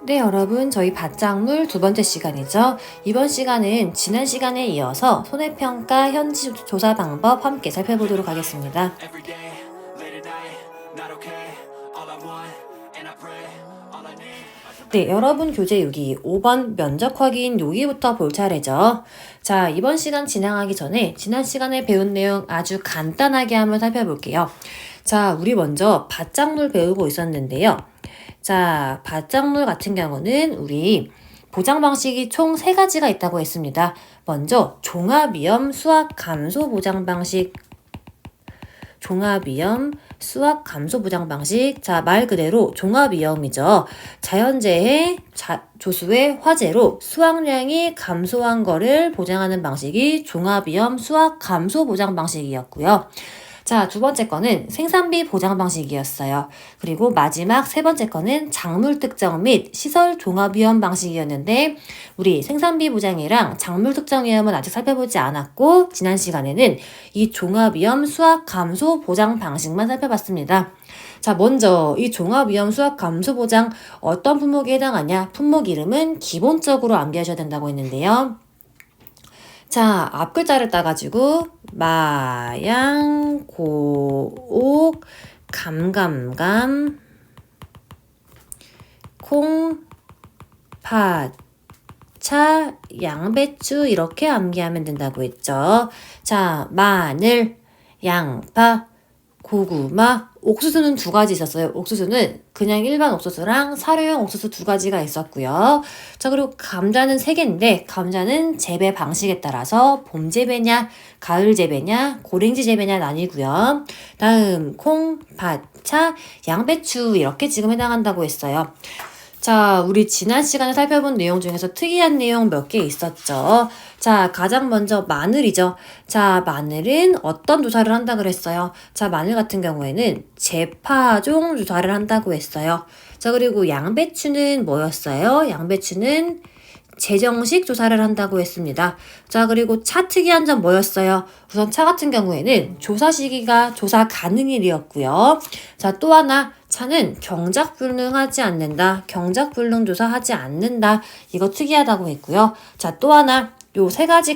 네, 여러분, 저희 밭작물 두 번째 시간이죠. 이번 시간은 지난 시간에 이어서 손해평가 현지 조사 방법 함께 살펴보도록 하겠습니다. 네, 여러분 교재 6기 5번 면적 확인 여기부터 볼 차례죠. 자, 이번 시간 진행하기 전에 지난 시간에 배운 내용 아주 간단하게 한번 살펴볼게요. 자, 우리 먼저 밭작물 배우고 있었는데요. 자, 밭작물 같은 경우는 우리 보장 방식이 총 3가지가 있다고 했습니다. 먼저 종합위험 수확 감소 보장 방식, 종합위험 수확 감소 보장 방식. 자, 말 그대로 종합위험이죠. 자연재해, 조수의 화재로 수확량이 감소한 거를 보장하는 방식이 종합위험 수확 감소 보장 방식이었고요. 자, 두 번째 거는 생산비 보장 방식이었어요. 그리고 마지막 세 번째 거는 작물 특정 및 시설 종합 위험 방식이었는데 우리 생산비 보장이랑 작물 특정 위험은 아직 살펴보지 않았고 지난 시간에는 이 종합 위험 수확 감소 보장 방식만 살펴봤습니다. 자, 먼저 이 종합 위험 수확 감소 보장 어떤 품목에 해당하냐? 품목 이름은 기본적으로 암기하셔야 된다고 했는데요. 자, 앞글자를 따가지고 마양, 고옥, 감감감, 콩, 팥, 차, 양배추 이렇게 암기하면 된다고 했죠. 자, 마늘, 양파, 고구마, 옥수수는 2가지 있었어요. 옥수수는 그냥 일반 옥수수랑 사료용 옥수수 2가지가 있었고요. 자, 그리고 감자는 3개인데 감자는 재배 방식에 따라서 봄 재배냐, 가을 재배냐, 고랭지 재배냐 나뉘고요. 다음 콩, 팥, 차, 양배추 이렇게 지금 해당한다고 했어요. 자, 우리 지난 시간에 살펴본 내용 중에서 특이한 내용 몇 개 있었죠. 자, 가장 먼저 마늘이죠. 자, 마늘은 어떤 조사를 한다 그랬어요? 자, 마늘 같은 경우에는 재파종 조사를 한다고 했어요. 자, 그리고 양배추는 뭐였어요? 양배추는 재정식 조사를 한다고 했습니다. 자, 그리고 차 특이한 점 뭐였어요? 우선 차 같은 경우에는 조사 시기가 조사 가능일이었고요. 자, 또 하나 차는 경작불능하지 않는다. 경작불능 조사하지 않는다. 이거 특이하다고 했고요. 자, 또 하나 요 3가지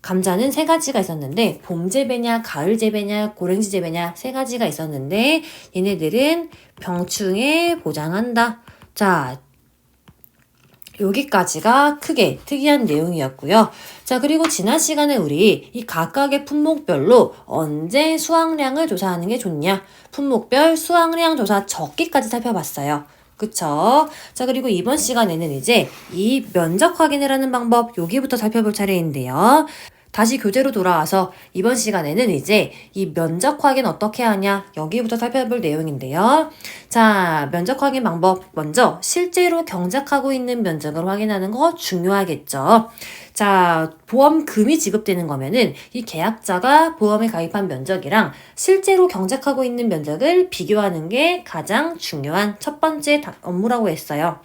감자는 3가지가 있었는데 봄 재배냐, 가을 재배냐, 고랭지 재배냐 3가지가 있었는데 얘네들은 병충해 보장한다. 자, 여기까지가 크게 특이한 내용이었고요. 자, 그리고 지난 시간에 우리 이 각각의 품목별로 언제 수확량을 조사하는 게 좋냐? 품목별 수확량 조사 적기까지 살펴봤어요. 그쵸? 자, 그리고 이번 시간에는 이제 이 면적 확인을 하는 방법 여기부터 살펴볼 차례인데요. 다시 교재로 돌아와서 이번 시간에는 이제 이 면적 확인 어떻게 하냐 여기부터 살펴볼 내용인데요. 자, 면적 확인 방법 먼저 실제로 경작하고 있는 면적을 확인하는 거 중요하겠죠. 자, 보험금이 지급되는 거면은 이 계약자가 보험에 가입한 면적이랑 실제로 경작하고 있는 면적을 비교하는 게 가장 중요한 첫 번째 업무라고 했어요.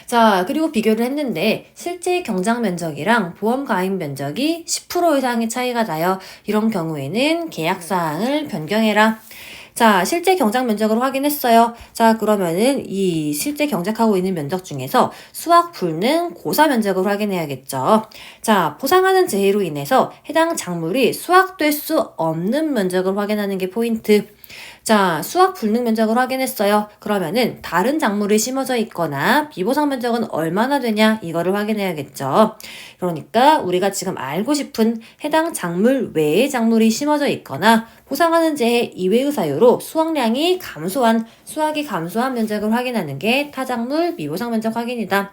자, 그리고 비교를 했는데 실제 경작 면적이랑 보험 가입 면적이 10% 이상의 차이가 나요. 이런 경우에는 계약사항을 변경해라. 자, 실제 경작 면적을 확인했어요. 자, 그러면은 이 실제 경작하고 있는 면적 중에서 수확 불능 고사 면적을 확인해야겠죠. 자, 포상하는 재해로 인해서 해당 작물이 수확될 수 없는 면적을 확인하는 게 포인트. 자, 수확 불능 면적을 확인했어요. 그러면은 다른 작물이 심어져 있거나 비보상 면적은 얼마나 되냐 이거를 확인해야겠죠. 그러니까 우리가 지금 알고 싶은 해당 작물 외의 작물이 심어져 있거나 보상하는 재해 이외의 사유로 수확량이 감소한 수확이 감소한 면적을 확인하는 게 타작물 미보상 면적 확인이다.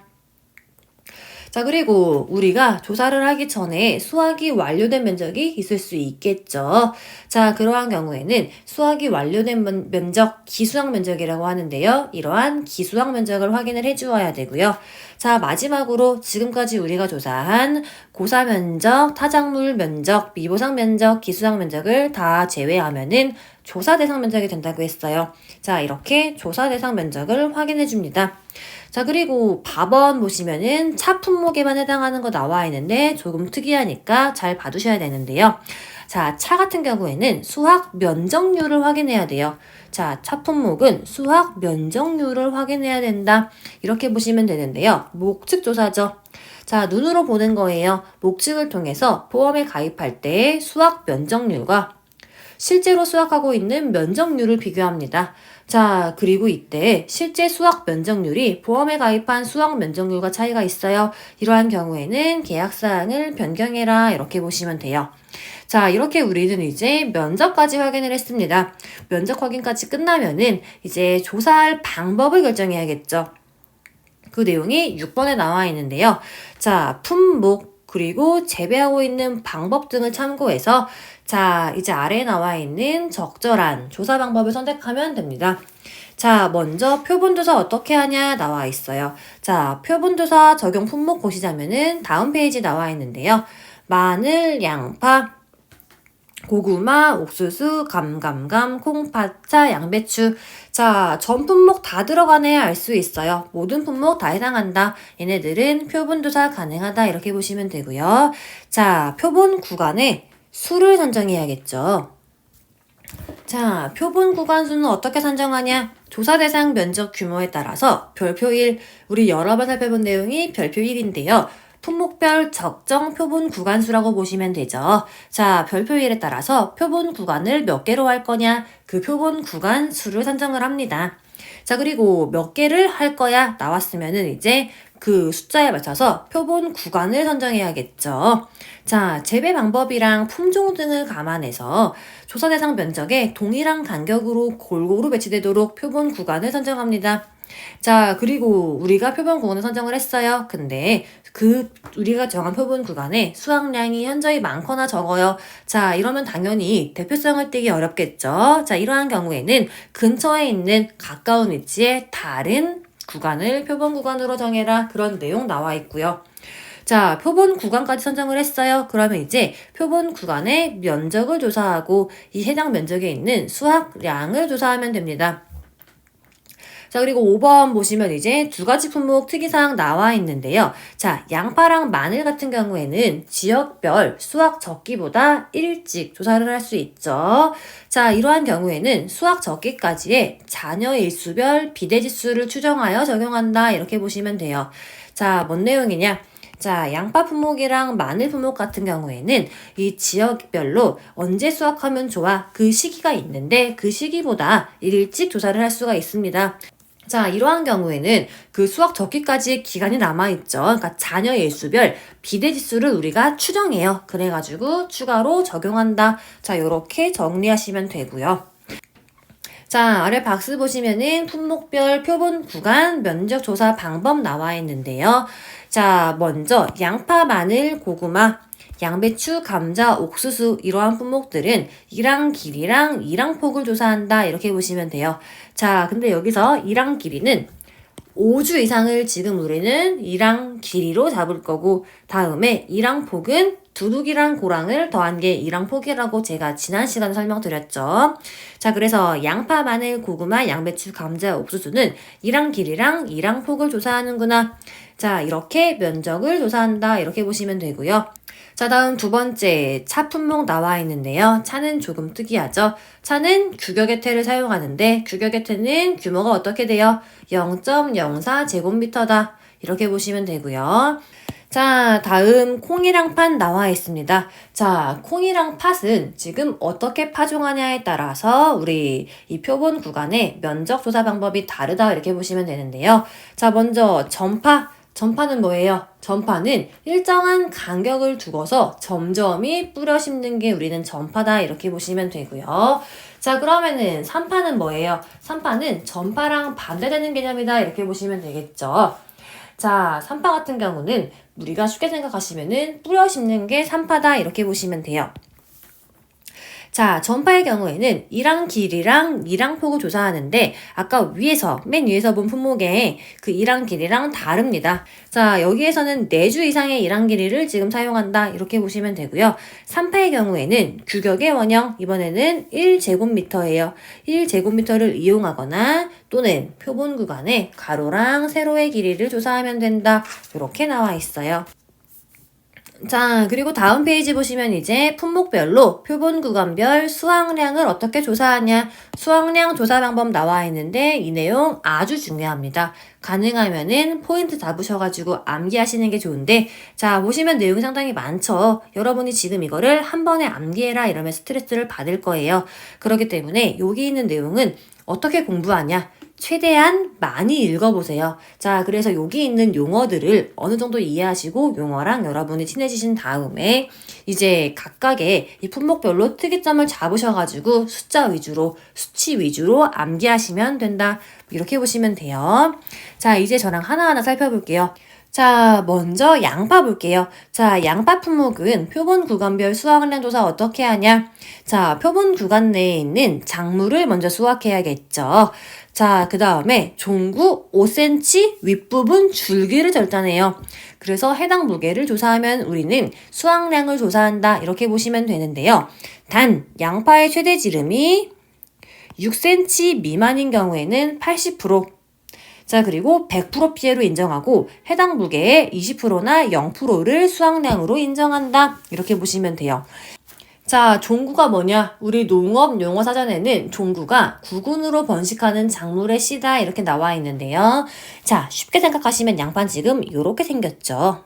자, 그리고 우리가 조사를 하기 전에 수확이 완료된 면적이 있을 수 있겠죠. 자, 그러한 경우에는 수확이 완료된 면적, 기수확 면적이라고 하는데요. 이러한 기수확 면적을 확인을 해주어야 되고요. 자, 마지막으로 지금까지 우리가 조사한 고사 면적, 타작물 면적, 미보상 면적, 기수확 면적을 다 제외하면은 조사 대상 면적이 된다고 했어요. 자, 이렇게 조사 대상 면적을 확인해 줍니다. 자, 그리고 밥원 보시면은 차 품목에만 해당하는 거 나와 있는데 조금 특이하니까 잘 봐두셔야 되는데요. 자, 차 같은 경우에는 수확 면적률을 확인해야 돼요. 자, 차 품목은 수확 면적률을 확인해야 된다. 이렇게 보시면 되는데요. 목측 조사죠. 자, 눈으로 보는 거예요. 목측을 통해서 보험에 가입할 때 수확 면적률과 실제로 수확하고 있는 면적률을 비교합니다. 자, 그리고 이때 실제 수확 면적률이 보험에 가입한 수확 면적률과 차이가 있어요. 이러한 경우에는 계약사항을 변경해라 이렇게 보시면 돼요. 자, 이렇게 우리는 이제 면적까지 확인을 했습니다. 면적 확인까지 끝나면은 이제 조사할 방법을 결정해야겠죠. 그 내용이 6번에 나와 있는데요. 자, 품목 그리고 재배하고 있는 방법 등을 참고해서 자, 이제 아래에 나와 있는 적절한 조사 방법을 선택하면 됩니다. 자, 먼저 표본조사 어떻게 하냐 나와 있어요. 자, 표본조사 적용 품목 보시자면은 다음 페이지 나와 있는데요. 마늘, 양파, 고구마, 옥수수, 감감감, 콩파차, 양배추. 자, 전 품목 다 들어가네 알 수 있어요. 모든 품목 다 해당한다. 얘네들은 표본조사 가능하다 이렇게 보시면 되고요. 자, 표본 구간에 수를 선정해야겠죠. 자, 표본 구간 수는 어떻게 선정하냐? 조사 대상 면적 규모에 따라서 별표 1, 우리 여러 번 살펴본 내용이 별표 1인데요. 품목별 적정 표본 구간수라고 보시면 되죠. 자, 별표 1에 따라서 표본 구간을 몇 개로 할 거냐? 그 표본 구간 수를 선정을 합니다. 자, 그리고 몇 개를 할 거야? 나왔으면은 이제 그 숫자에 맞춰서 표본 구간을 선정해야겠죠. 자, 재배 방법이랑 품종 등을 감안해서 조사 대상 면적에 동일한 간격으로 골고루 배치되도록 표본 구간을 선정합니다. 자, 그리고 우리가 표본 구간을 선정을 했어요. 근데 우리가 정한 표본 구간에 수확량이 현저히 많거나 적어요. 자, 이러면 당연히 대표성을 띠기 어렵겠죠. 자, 이러한 경우에는 근처에 있는 가까운 위치에 다른 구간을 표본 구간으로 정해라. 그런 내용 나와 있고요. 자, 표본 구간까지 선정을 했어요. 그러면 이제 표본 구간의 면적을 조사하고 이 해당 면적에 있는 수확량을 조사하면 됩니다. 자, 그리고 5번 보시면 이제 두 가지 품목 특이사항 나와 있는데요. 자, 양파랑 마늘 같은 경우에는 지역별 수확 적기보다 일찍 조사를 할 수 있죠. 자, 이러한 경우에는 수확 적기까지의 자녀 일수별 비대지수를 추정하여 적용한다. 이렇게 보시면 돼요. 자, 뭔 내용이냐? 자, 양파 품목이랑 마늘 품목 같은 경우에는 이 지역별로 언제 수확하면 좋아? 그 시기가 있는데 그 시기보다 일찍 조사를 할 수가 있습니다. 자, 이러한 경우에는 그 수확 적기까지의 기간이 남아있죠. 그러니까 자녀 일수별 비대지수를 우리가 추정해요. 그래가지고 추가로 적용한다. 자, 요렇게 정리하시면 되고요. 자, 아래 박스 보시면은 품목별 표본 구간 면적 조사 방법 나와 있는데요. 자, 먼저 양파, 마늘, 고구마, 양배추, 감자, 옥수수 이러한 품목들은 이랑 길이랑 이랑 폭을 조사한다 이렇게 보시면 돼요. 자, 근데 여기서 이랑 길이는 5주 이상을 지금 우리는 이랑 길이로 잡을 거고 다음에 이랑 폭은 두둑이랑 고랑을 더한 게 이랑 폭이라고 제가 지난 시간에 설명드렸죠. 자, 그래서 양파, 마늘, 고구마, 양배추, 감자, 옥수수는 이랑 길이랑 이랑 폭을 조사하는구나. 자, 이렇게 면적을 조사한다 이렇게 보시면 되고요. 자, 다음 두 번째 차 품목 나와 있는데요. 차는 조금 특이하죠. 차는 규격의 태를 사용하는데 규격의 태는 규모가 어떻게 돼요? 0.04제곱미터다. 이렇게 보시면 되고요. 자, 다음 콩이랑 팥 나와 있습니다. 자, 콩이랑 팥은 지금 어떻게 파종하냐에 따라서 우리 이 표본 구간의 면적 조사 방법이 다르다 이렇게 보시면 되는데요. 자, 먼저 전파는 뭐예요? 전파는 일정한 간격을 두고서 점점이 뿌려 심는 게 우리는 전파다 이렇게 보시면 되고요. 자, 그러면은 산파는 뭐예요? 산파는 전파랑 반대되는 개념이다 이렇게 보시면 되겠죠. 자, 산파 같은 경우는 우리가 쉽게 생각하시면은 뿌려 심는 게 산파다 이렇게 보시면 돼요. 자, 전파의 경우에는 이랑 길이랑 이랑 폭을 조사하는데 아까 맨 위에서 본 품목에 그 이랑 길이랑 다릅니다. 자, 여기에서는 4주 이상의 이랑 길이를 지금 사용한다. 이렇게 보시면 되고요. 3파의 경우에는 규격의 원형, 이번에는 1제곱미터예요. 1제곱미터를 이용하거나 또는 표본 구간에 가로랑 세로의 길이를 조사하면 된다. 이렇게 나와 있어요. 자, 그리고 다음 페이지 보시면 이제 품목별로 표본 구간별 수확량을 어떻게 조사하냐, 수확량 조사 방법 나와 있는데 이 내용 아주 중요합니다. 가능하면은 포인트 잡으셔가지고 암기하시는 게 좋은데, 자, 보시면 내용이 상당히 많죠. 여러분이 지금 이거를 한 번에 암기해라 이러면 스트레스를 받을 거예요. 그렇기 때문에 여기 있는 내용은 어떻게 공부하냐, 최대한 많이 읽어보세요. 자, 그래서 여기 있는 용어들을 어느 정도 이해하시고 용어랑 여러분이 친해지신 다음에 이제 각각의 이 품목별로 특이점을 잡으셔가지고 숫자 위주로, 수치 위주로 암기하시면 된다. 이렇게 보시면 돼요. 자, 이제 저랑 하나하나 살펴볼게요. 자, 먼저 양파 볼게요. 자, 양파 품목은 표본 구간별 수확량 조사 어떻게 하냐? 자, 표본 구간 내에 있는 작물을 먼저 수확해야겠죠. 자, 그 다음에 종구 5cm 윗부분 줄기를 절단해요. 그래서 해당 무게를 조사하면 우리는 수확량을 조사한다. 이렇게 보시면 되는데요. 단, 양파의 최대 지름이 6cm 미만인 경우에는 80%, 자, 그리고 100% 피해로 인정하고 해당 무게의 20%나 0%를 수확량으로 인정한다. 이렇게 보시면 돼요. 자, 종구가 뭐냐? 우리 농업 용어 사전에는 종구가 구근으로 번식하는 작물의 씨다 이렇게 나와 있는데요. 자, 쉽게 생각하시면 양파는 지금 이렇게 생겼죠.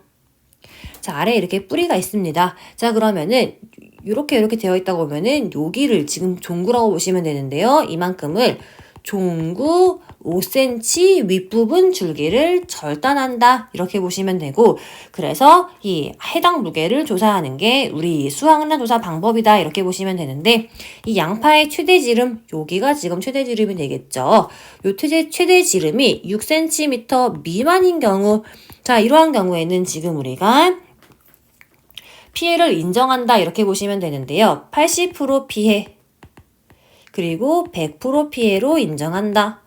자, 아래에 이렇게 뿌리가 있습니다. 자, 그러면은 이렇게 되어 있다고 보면은 여기를 지금 종구라고 보시면 되는데요. 이만큼을 종구 5cm 윗부분 줄기를 절단한다. 이렇게 보시면 되고, 그래서 이 해당 무게를 조사하는 게 우리 수확량 조사 방법이다. 이렇게 보시면 되는데, 이 양파의 최대 지름, 여기가 지금 최대 지름이 되겠죠. 요 최대 지름이 6cm 미만인 경우, 자, 이러한 경우에는 지금 우리가 피해를 인정한다. 이렇게 보시면 되는데요. 80% 피해, 그리고 100% 피해로 인정한다.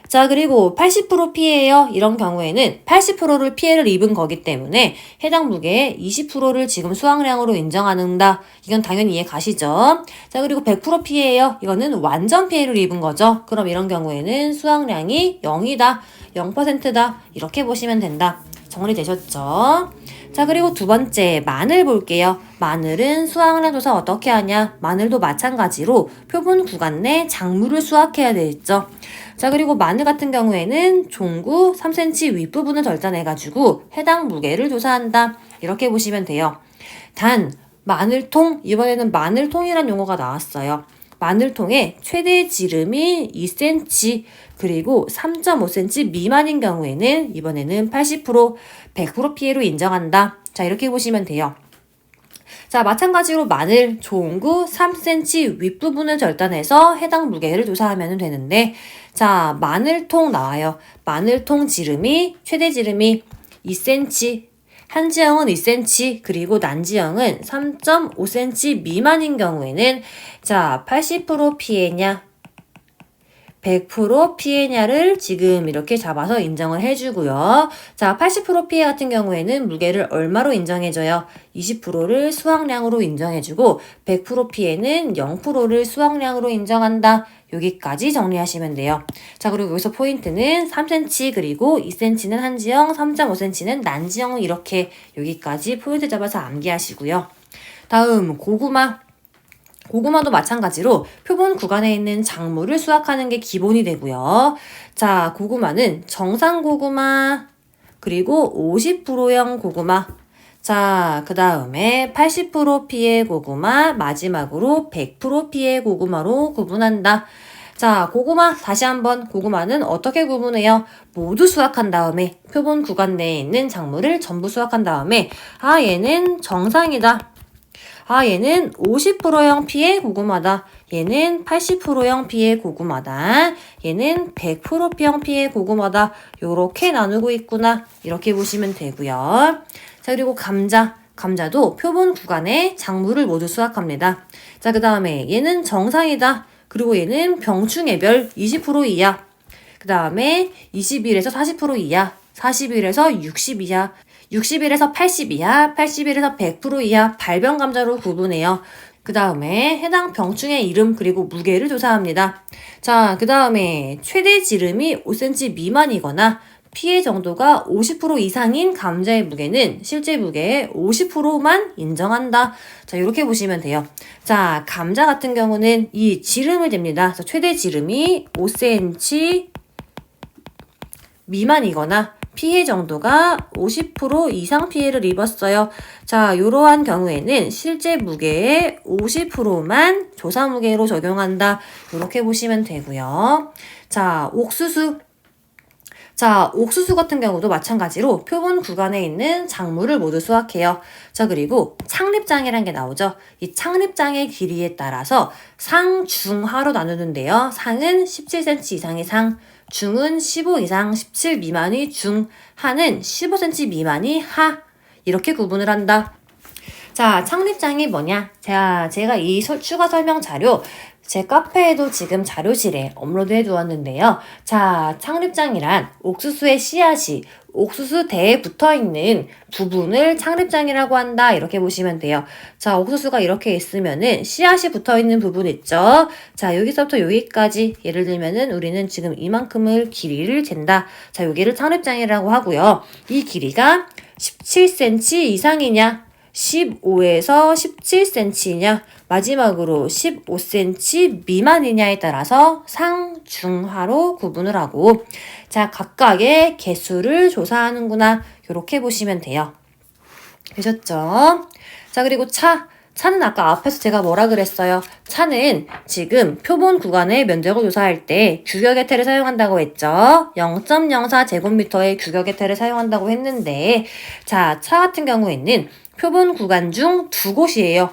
자, 그리고 80% 피해예요. 이런 경우에는 80%를 피해를 입은 거기 때문에 해당 무게의 20%를 지금 수확량으로 인정한다. 이건 당연히 이해 가시죠? 자, 그리고 100% 피해예요. 이거는 완전 피해를 입은 거죠. 그럼 이런 경우에는 수확량이 0이다, 0%다. 이렇게 보시면 된다. 정리되셨죠? 자, 그리고 두 번째, 마늘 볼게요. 마늘은 수확량 조사 어떻게 하냐? 마늘도 마찬가지로 표본 구간 내 작물을 수확해야 되겠죠. 자, 그리고 마늘 같은 경우에는 종구 3cm 윗부분을 절단해가지고 해당 무게를 조사한다. 이렇게 보시면 돼요. 단, 마늘통, 이번에는 마늘통이란 용어가 나왔어요. 마늘통의 최대 지름이 2cm, 그리고 3.5cm 미만인 경우에는 이번에는 80%, 100% 피해로 인정한다. 자, 이렇게 보시면 돼요. 자, 마찬가지로 마늘, 종구 3cm 윗부분을 절단해서 해당 무게를 조사하면 되는데, 자, 마늘통 나와요. 마늘통 지름이, 최대 지름이 2cm, 한지형은 2cm, 그리고 난지형은 3.5cm 미만인 경우에는, 자, 80% 피해냐, 100% 피해냐를 지금 이렇게 잡아서 인정을 해주고요. 자, 80% 피해 같은 경우에는 무게를 얼마로 인정해줘요? 20%를 수확량으로 인정해주고 100% 피해는 0%를 수확량으로 인정한다. 여기까지 정리하시면 돼요. 자, 그리고 여기서 포인트는 3cm, 그리고 2cm는 한지형, 3.5cm는 난지형, 이렇게 여기까지 포인트 잡아서 암기하시고요. 다음 고구마. 고구마도 마찬가지로 표본 구간에 있는 작물을 수확하는 게 기본이 되고요. 자, 고구마는 정상 고구마, 그리고 50%형 고구마, 자, 그 다음에 80% 피해 고구마, 마지막으로 100% 피해 고구마로 구분한다. 자, 고구마 다시 한번, 고구마는 어떻게 구분해요? 모두 수확한 다음에 표본 구간 내에 있는 작물을 전부 수확한 다음에, 아, 얘는 정상이다, 아, 얘는 50%형 피해 고구마다, 얘는 80%형 피해 고구마다, 얘는 100%형 피해 고구마다, 요렇게 나누고 있구나, 이렇게 보시면 되고요. 자, 그리고 감자. 감자도 표본 구간에 작물을 모두 수확합니다. 자, 그 다음에 얘는 정상이다. 그리고 얘는 병충해별 20% 이하. 그 다음에 21에서 40% 이하, 41에서 60 이하, 60일에서 80 이하, 80일에서 100% 이하 발병 감자로 구분해요. 그 다음에 해당 병충의 이름 그리고 무게를 조사합니다. 자, 그 다음에 최대 지름이 5cm 미만이거나 피해 정도가 50% 이상인 감자의 무게는 실제 무게의 50%만 인정한다. 자, 이렇게 보시면 돼요. 자, 감자 같은 경우는 이 지름을 잽니다. 그래서 최대 지름이 5cm 미만이거나 피해 정도가 50% 이상 피해를 입었어요. 자, 이러한 경우에는 실제 무게의 50%만 조사 무게로 적용한다. 이렇게 보시면 되고요. 자, 옥수수. 자, 옥수수 같은 경우도 마찬가지로 표본 구간에 있는 작물을 모두 수확해요. 자, 그리고 창립장이라는 게 나오죠. 이 창립장의 길이에 따라서 상, 중, 하로 나누는데요. 상은 17cm 이상의 상, 중은 15 이상 17 미만의 중, 하는 15cm 미만의 하. 이렇게 구분을 한다. 자, 창립장이 뭐냐? 제가 이 추가 설명 자료 제 카페에도 지금 자료실에 업로드해 두었는데요. 자, 창립장이란 옥수수의 씨앗이 옥수수 대에 붙어있는 부분을 창립장이라고 한다. 이렇게 보시면 돼요. 자, 옥수수가 이렇게 있으면은 씨앗이 붙어있는 부분 있죠. 자, 여기서부터 여기까지 예를 들면은 우리는 지금 이만큼을 길이를 잰다. 자, 여기를 창립장이라고 하고요. 이 길이가 17cm 이상이냐? 15에서 17cm냐, 마지막으로 15cm 미만이냐에 따라서 상, 중, 하로 구분을 하고, 자, 각각의 개수를 조사하는구나. 이렇게 보시면 돼요. 되셨죠? 자, 그리고 차는 아까 앞에서 제가 뭐라 그랬어요? 차는 지금 표본 구간의 면적을 조사할 때 규격의 태를 사용한다고 했죠. 0.04제곱미터의 규격의 태를 사용한다고 했는데, 자, 차 같은 경우에는 표본 구간 중 두 곳이에요.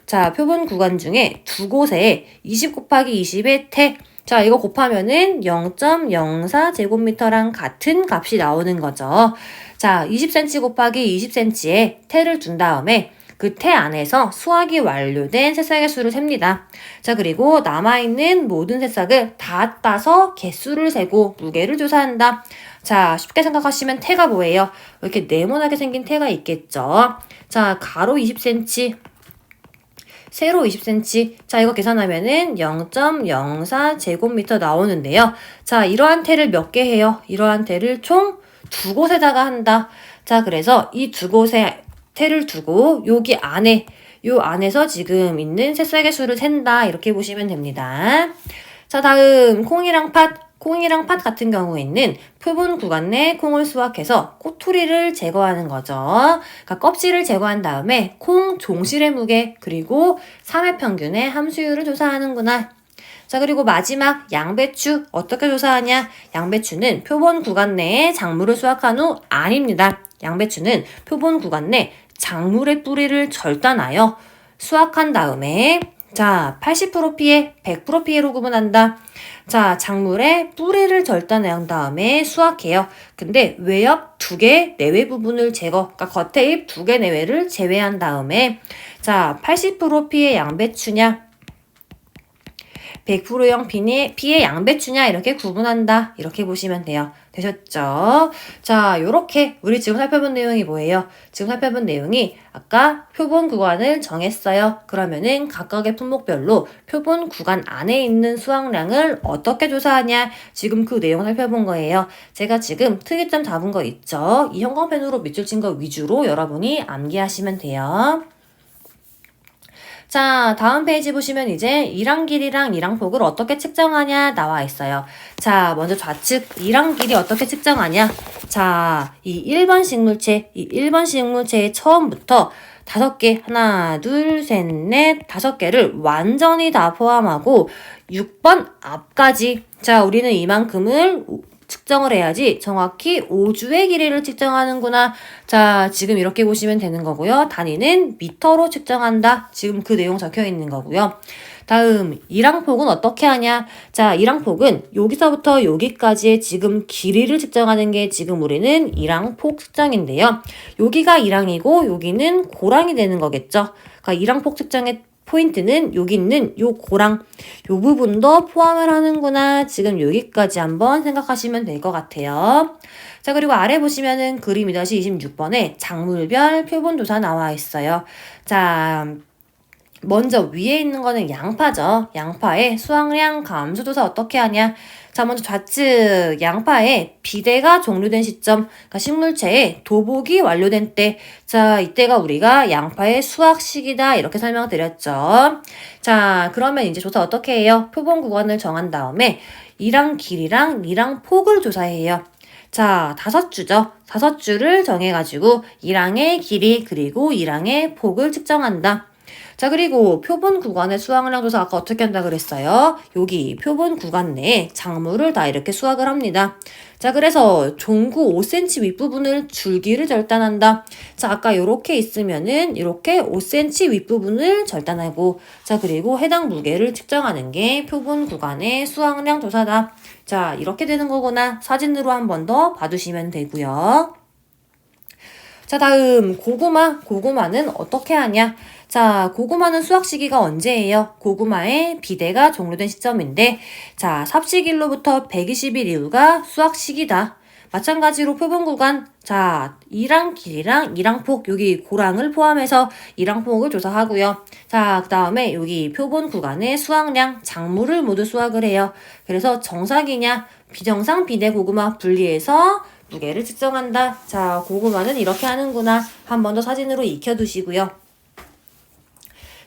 자, 표본 구간 중에 두 곳에 20 곱하기 20의 태. 자, 이거 곱하면은 0.04제곱미터랑 같은 값이 나오는 거죠. 자, 20cm 곱하기 20cm에 태를 둔 다음에 그 태 안에서 수확이 완료된 새싹의 수를 셉니다. 자, 그리고 남아있는 모든 새싹을 다 따서 개수를 세고 무게를 조사한다. 자, 쉽게 생각하시면 태가 뭐예요? 이렇게 네모나게 생긴 태가 있겠죠. 자, 가로 20cm, 세로 20cm. 자, 이거 계산하면은 0.04제곱미터 나오는데요. 자, 이러한 태를 몇 개 해요? 이러한 태를 총 두 곳에다가 한다. 자, 그래서 이 두 곳에 태를 두고 여기 안에 요 안에서 지금 있는 새싹의 수를 센다. 이렇게 보시면 됩니다. 자, 다음 콩이랑 팥 같은 경우에는 표본 구간 내 콩을 수확해서 꼬투리를 제거하는 거죠. 그러니까 껍질을 제거한 다음에 콩 종실의 무게 그리고 3회 평균의 함수율을 조사하는구나. 자, 그리고 마지막 양배추 어떻게 조사하냐? 양배추는 표본 구간 내에 작물을 수확한 후 아닙니다. 양배추는 표본 구간 내 작물의 뿌리를 절단하여 수확한 다음에 자, 80% 피해, 100% 피해로 구분한다. 자, 작물의 뿌리를 절단한 다음에 수확해요. 근데 외엽 2개 내외 부분을 제거, 그러니까 겉에 잎 2개 내외를 제외한 다음에 자, 80% 피해 양배추냐, 100%형 피해 양배추냐 이렇게 구분한다. 이렇게 보시면 돼요. 되셨죠? 자, 요렇게 우리 지금 살펴본 내용이 뭐예요? 지금 살펴본 내용이 아까 표본 구간을 정했어요. 그러면은 각각의 품목별로 표본 구간 안에 있는 수확량을 어떻게 조사하냐? 지금 그 내용 살펴본 거예요. 제가 지금 특이점 잡은 거 있죠? 이 형광펜으로 밑줄 친 거 위주로 여러분이 암기하시면 돼요. 자, 다음 페이지 보시면 이제 이랑 길이랑 이랑 폭을 어떻게 측정하냐 나와 있어요. 자, 먼저 좌측 이랑 길이 어떻게 측정하냐. 자, 이 1번 식물체의 처음부터 5개, 하나, 둘, 셋, 넷, 5개를 완전히 다 포함하고 6번 앞까지. 자, 우리는 이만큼을 측정을 해야지 정확히 5주의 길이를 측정하는구나. 자, 지금 이렇게 보시면 되는 거고요. 단위는 미터로 측정한다. 지금 그 내용 적혀 있는 거고요. 다음 이랑폭은 어떻게 하냐. 자, 이랑폭은 여기서부터 여기까지의 지금 길이를 측정하는 게 지금 우리는 이랑폭 측정인데요. 여기가 이랑이고 여기는 고랑이 되는 거겠죠. 그러니까 이랑폭 측정의 포인트는 여기 있는 요 고랑 요 부분도 포함을 하는구나. 지금 여기까지 한번 생각하시면 될 것 같아요. 자, 그리고 아래 보시면은 그림 2-26번에 작물별 표본조사 나와 있어요. 자, 먼저 위에 있는 거는 양파죠. 양파의 수확량 감소조사 어떻게 하냐? 자, 먼저 좌측 양파의 비대가 종료된 시점, 그러니까 식물체의 도복이 완료된 때, 자, 이때가 우리가 양파의 수확 시기다 이렇게 설명드렸죠. 자, 그러면 이제 조사 어떻게 해요? 표본 구간을 정한 다음에 이랑 길이랑 이랑 폭을 조사해요. 자, 5주죠. 5주를 정해가지고 이랑의 길이 그리고 이랑의 폭을 측정한다. 자, 그리고 표본 구간의 수확량 조사 아까 어떻게 한다 그랬어요? 여기 표본 구간 내에 작물을 다 이렇게 수확을 합니다. 자, 그래서 종구 5cm 윗부분을 줄기를 절단한다. 자, 아까 이렇게 있으면은 이렇게 5cm 윗부분을 절단하고, 자, 그리고 해당 무게를 측정하는 게 표본 구간의 수확량 조사다. 자, 이렇게 되는 거구나. 사진으로 한 번 더 봐두시면 되고요. 자, 다음 고구마. 고구마는 어떻게 하냐? 자, 고구마는 수확 시기가 언제예요? 고구마의 비대가 종료된 시점인데, 자, 삽시기일로부터 120일 이후가 수확 시기다. 마찬가지로 표본 구간, 자, 이랑 길이랑 이랑 폭, 여기 고랑을 포함해서 이랑 폭을 조사하고요. 자, 그 다음에 여기 표본 구간의 수확량, 작물을 모두 수확을 해요. 그래서 정상이냐, 비정상 비대 고구마 분리해서 무게를 측정한다. 자, 고구마는 이렇게 하는구나. 한 번 더 사진으로 익혀두시고요.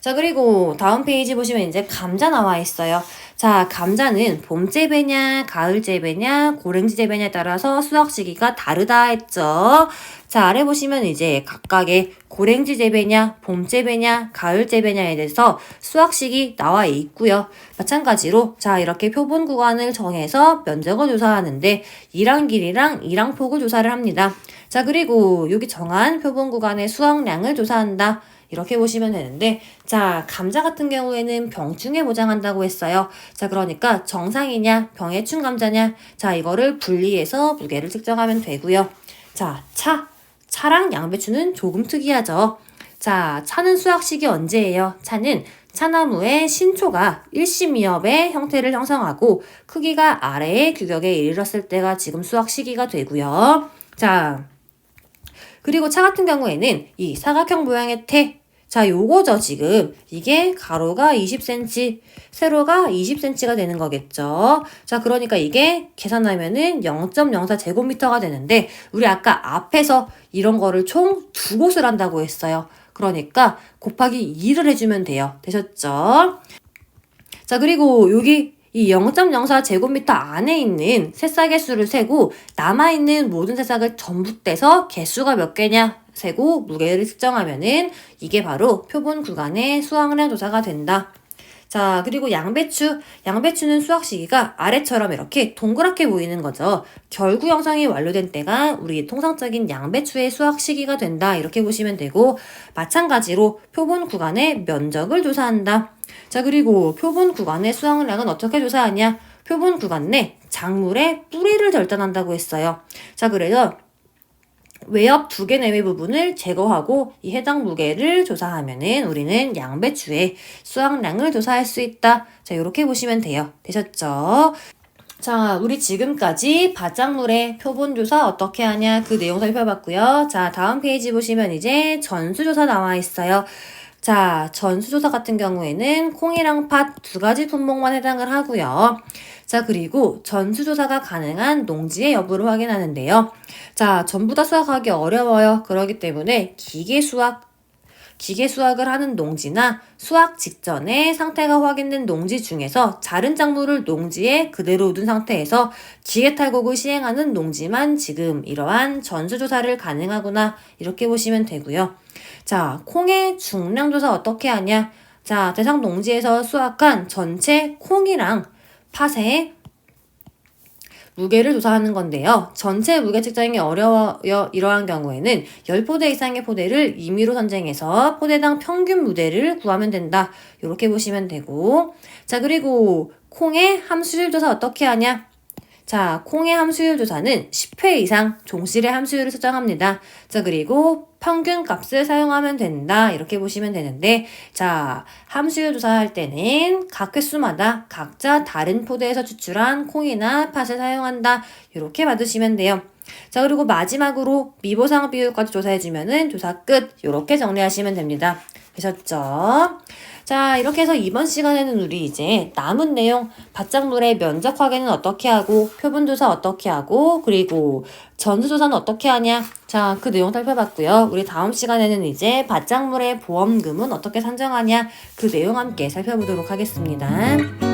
자, 그리고 다음 페이지 보시면 이제 감자 나와 있어요. 자, 감자는 봄 재배냐, 가을 재배냐, 고랭지 재배냐에 따라서 수확 시기가 다르다 했죠. 자, 아래 보시면 이제 각각의 고랭지 재배냐, 봄 재배냐, 가을 재배냐에 대해서 수확 시기 나와 있고요. 마찬가지로 자, 이렇게 표본 구간을 정해서 면적을 조사하는데 이랑 길이랑 이랑 폭을 조사를 합니다. 자, 그리고 여기 정한 표본 구간의 수확량을 조사한다. 이렇게 보시면 되는데, 자, 감자 같은 경우에는 병충해 보장한다고 했어요. 자, 그러니까 정상이냐, 병해충 감자냐, 자, 이거를 분리해서 무게를 측정하면 되고요. 자, 차랑 양배추는 조금 특이하죠. 자, 차는 수확 시기 언제예요? 차는 차나무의 신초가 일심이엽의 형태를 형성하고 크기가 아래의 규격에 이르렀을 때가 지금 수확 시기가 되고요. 자, 그리고 차 같은 경우에는 이 사각형 모양의 태, 자, 요거죠, 지금. 이게 가로가 20cm, 세로가 20cm가 되는 거겠죠. 자, 그러니까 이게 계산하면은 0.04제곱미터가 되는데, 우리 아까 앞에서 이런 거를 총 2곳을 한다고 했어요. 그러니까 곱하기 2를 해주면 돼요. 되셨죠? 자, 그리고 여기 이 0.04제곱미터 안에 있는 새싹의 수를 세고 남아있는 모든 새싹을 전부 떼서 개수가 몇 개냐 세고 무게를 측정하면은 이게 바로 표본 구간의 수확량 조사가 된다. 자, 그리고 양배추는 수확 시기가 아래처럼 이렇게 동그랗게 보이는 거죠. 결구 형성이 완료된 때가 우리 통상적인 양배추의 수확 시기가 된다. 이렇게 보시면 되고 마찬가지로 표본 구간의 면적을 조사한다. 자, 그리고 표본 구간의 수확량은 어떻게 조사하냐? 표본 구간 내 작물의 뿌리를 절단한다고 했어요. 자, 그래서 외엽 2개 내외 부분을 제거하고 이 해당 무게를 조사하면은 우리는 양배추의 수확량을 조사할 수 있다. 자, 이렇게 보시면 돼요. 되셨죠? 자, 우리 지금까지 밭작물의 표본조사 어떻게 하냐 그 내용 살펴봤고요. 자, 다음 페이지 보시면 이제 전수조사 나와 있어요. 자, 전수조사 같은 경우에는 콩이랑 팥 2가지 품목만 해당을 하고요. 자, 그리고 전수조사가 가능한 농지의 여부를 확인하는데요. 자, 전부 다 수확하기 어려워요. 그렇기 때문에 기계 수확을 하는 농지나 수확 직전에 상태가 확인된 농지 중에서 자른 작물을 농지에 그대로 둔 상태에서 기계 탈곡을 시행하는 농지만 지금 이러한 전수조사를 가능하구나 이렇게 보시면 되고요. 자, 콩의 중량조사 어떻게 하냐? 자, 대상 농지에서 수확한 전체 콩이랑 팥의 무게를 조사하는 건데요. 전체 무게 측정이 어려워요. 이러한 경우에는 10포대 이상의 포대를 임의로 선정해서 포대당 평균 무게를 구하면 된다. 이렇게 보시면 되고 자, 그리고 콩의 함수질 조사 어떻게 하냐? 자, 콩의 함수율 조사는 10회 이상 종실의 함수율을 설정합니다. 자, 그리고 평균 값을 사용하면 된다. 이렇게 보시면 되는데, 자, 함수율 조사할 때는 각 횟수마다 각자 다른 포대에서 추출한 콩이나 팥을 사용한다. 이렇게 받으시면 돼요. 자, 그리고 마지막으로 미보상 비율까지 조사해주면은 조사 끝. 이렇게 정리하시면 됩니다. 되셨죠? 자, 이렇게 해서 이번 시간에는 우리 이제 남은 내용, 밭작물의 면적 확인은 어떻게 하고, 표본조사 어떻게 하고, 그리고 전수조사는 어떻게 하냐. 자, 그 내용 살펴봤고요. 우리 다음 시간에는 이제 밭작물의 보험금은 어떻게 산정하냐. 그 내용 함께 살펴보도록 하겠습니다.